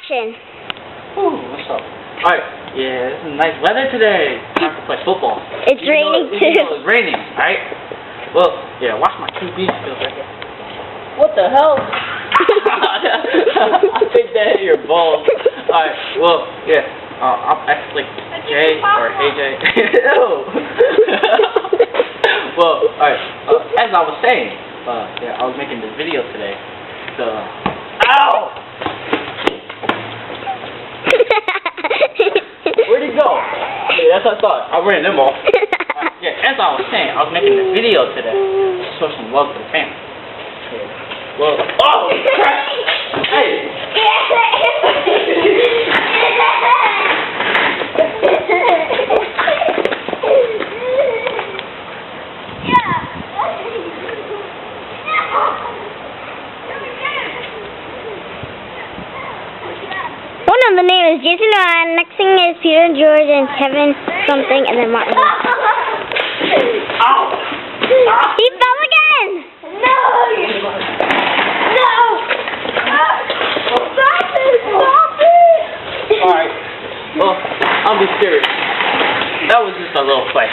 Action. Ooh, what's up? Alright, yeah, this is nice weather today. Time to play football. It's raining too. It's raining, alright? Well, yeah, watch my QB skills right here. What the hell? I think that hit your balls. Alright, well, yeah, I'm actually Jay or AJ. Well, alright, as I was saying, yeah, I was making this video today. Ow! Where'd he go? Yeah, that's what I thought. I ran them off. Yeah, as I was saying, I was making this video today to show some love to the family. Yeah. Well, oh, crap! Hey! One of the name is Jason Ryan, next thing is Peter George and Kevin something, and then Martin. Ow! He fell again! No! No! Stop it! Stop it! Alright, well, I'll be serious. That was just a little fight.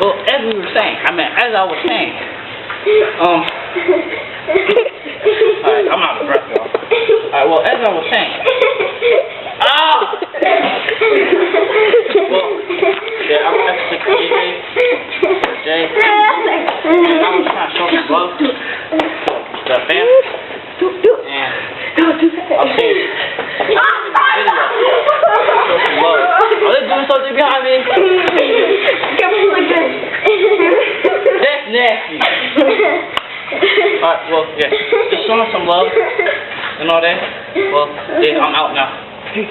Well, as we were saying, as I was saying, alright, I'm out of breath, y'all. Alright, well, as I was saying, well, yeah, I'm actually Jay, and I was trying to show some love to the fam, and I'm saying, show some love. Are they doing something behind me? That's nasty. Alright, well, yeah, just showing some love and all that. Well, yeah, I'm out now. Peace.